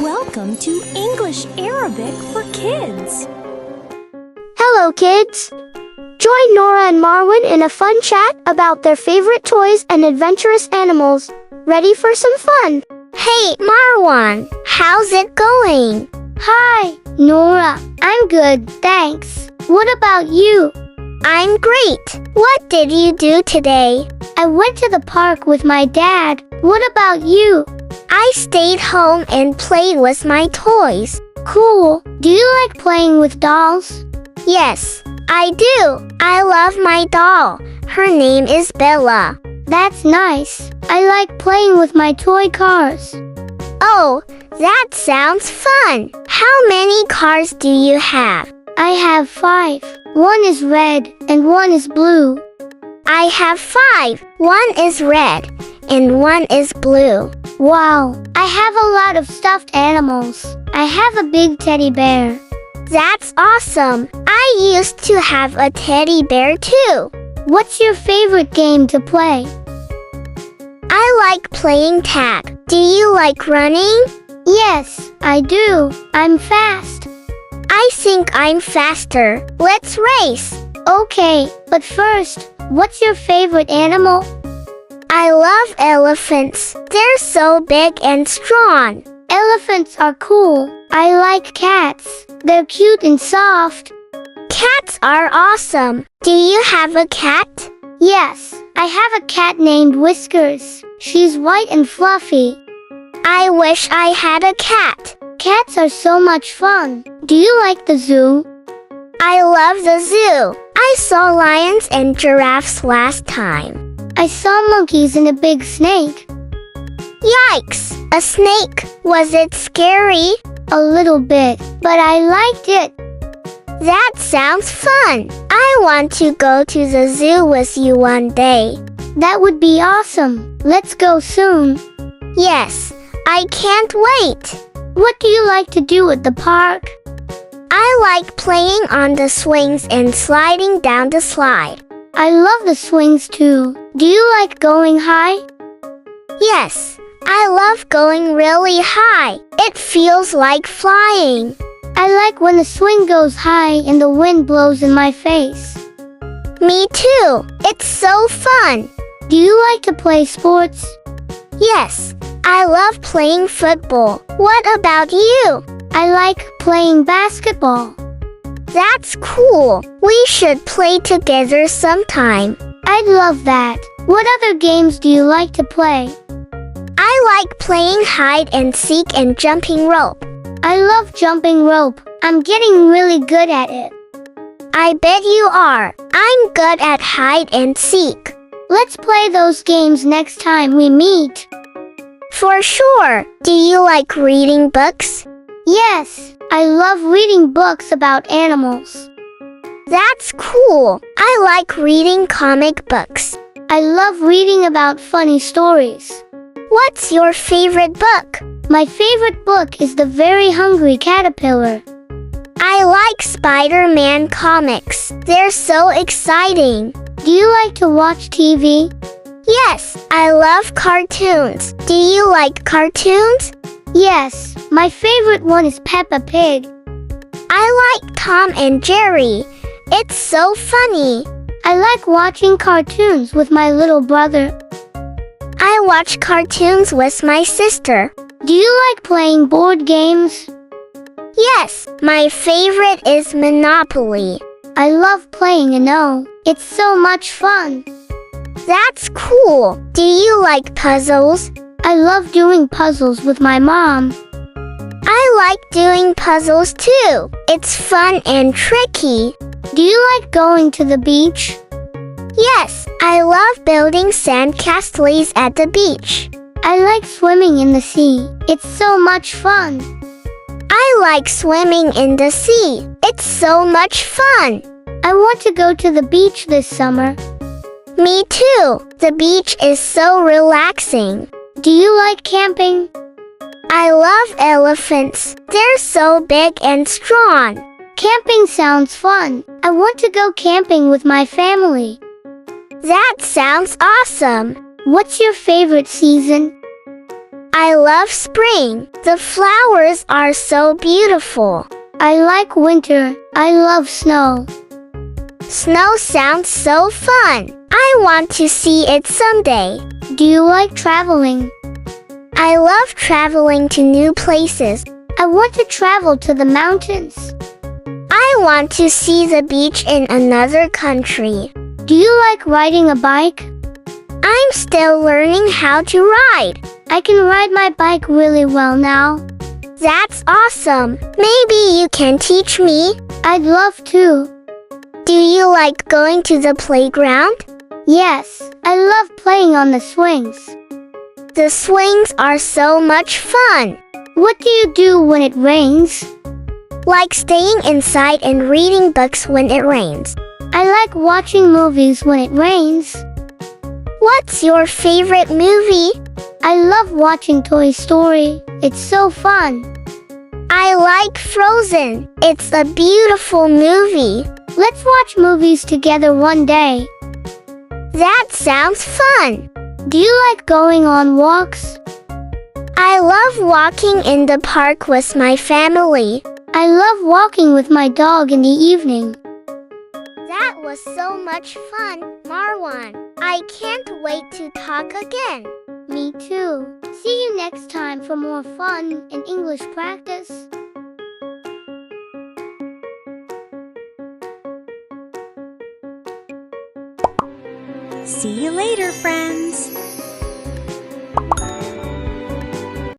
Welcome to English Arabic for Kids. Hello, kids. Join Nora and Marwan in a fun chat about their favorite toys and adventurous animals. Ready for some fun? Hey, Marwan, how's it going? Hi, Nora. I'm good, thanks. What about you? I'm great. What did you do today? I went to the park with my dad. What about you? I stayed home and played with my toys. Cool. Do you like playing with dolls? Yes, I do. I love my doll. Her name is Bella. That's nice. I like playing with my toy cars. Oh, that sounds fun. How many cars do you have? I have 5. One is red and one is blue. I have 5. One is red and one is blue. Wow, I have a lot of stuffed animals. I have a big teddy bear. That's awesome. I used to have a teddy bear too. What's your favorite game to play? I like playing tag. Do you like running? Yes, I do. I'm fast. I think I'm faster. Let's race. Okay, but first, what's your favorite animal? I love elephants. They're so big and strong. Elephants are cool. I like cats. They're cute and soft. Cats are awesome. Do you have a cat? Yes, I have a cat named Whiskers. She's white and fluffy. I wish I had a cat. Cats are so much fun. Do you like the zoo? I love the zoo. I saw lions and giraffes last time. I saw monkeys and a big snake. Yikes! A snake. Was it scary? A little bit, but I liked it. That sounds fun. I want to go to the zoo with you one day. That would be awesome. Let's go soon. Yes, I can't wait. What do you like to do at the park? I like playing on the swings and sliding down the slide. I love the swings too. Do you like going high? Yes, I love going really high. It feels like flying. I like when the swing goes high and the wind blows in my face. Me too. It's so fun. Do you like to play sports? Yes, I love playing football. What about you? I like playing basketball. That's cool. We should play together sometime. I'd love that. What other games do you like to play? I like playing hide and seek and jumping rope. I love jumping rope. I'm getting really good at it. I bet you are. I'm good at hide and seek. Let's play those games next time we meet. For sure. Do you like reading books? Yes, I love reading books about animals. That's cool. I like reading comic books. I love reading about funny stories. What's your favorite book? My favorite book is The Very Hungry Caterpillar. I like Spider-Man comics. They're so exciting. Do you like to watch TV? Yes, I love cartoons. Do you like cartoons? Yes, my favorite one is Peppa Pig. I like Tom and Jerry. It's so funny. I like watching cartoons with my little brother. I watch cartoons with my sister. Do you like playing board games? Yes, my favorite is Monopoly. I love playing Uno. It's so much fun. That's cool. Do you like puzzles? I love doing puzzles with my mom. I like doing puzzles too. It's fun and tricky. Do you like going to the beach? Yes, I love building sandcastles at the beach. I like swimming in the sea. It's so much fun. I like swimming in the sea. It's so much fun. I want to go to the beach this summer. Me too. The beach is so relaxing. Do you like camping? I love elephants. They're so big and strong. Camping sounds fun. I want to go camping with my family. That sounds awesome. What's your favorite season? I love spring. The flowers are so beautiful. I like winter. I love snow. Snow sounds so fun. I want to see it someday. Do you like traveling? I love traveling to new places. I want to travel to the mountains. I want to see the beach in another country. Do you like riding a bike? I'm still learning how to ride. I can ride my bike really well now. That's awesome. Maybe you can teach me. I'd love to. Do you like going to the playground? Yes, I love playing on the swings. The swings are so much fun. What do you do when it rains? Like staying inside and reading books when it rains. I like watching movies when it rains. What's your favorite movie? I love watching Toy Story. It's so fun. I like Frozen. It's a beautiful movie. Let's watch movies together one day. That sounds fun. Do you like going on walks? I love walking in the park with my family. I love walking with my dog in the evening. That was so much fun, Marwan. I can't wait to talk again. Me too. See you next time for more fun and English practice. See you later, friends.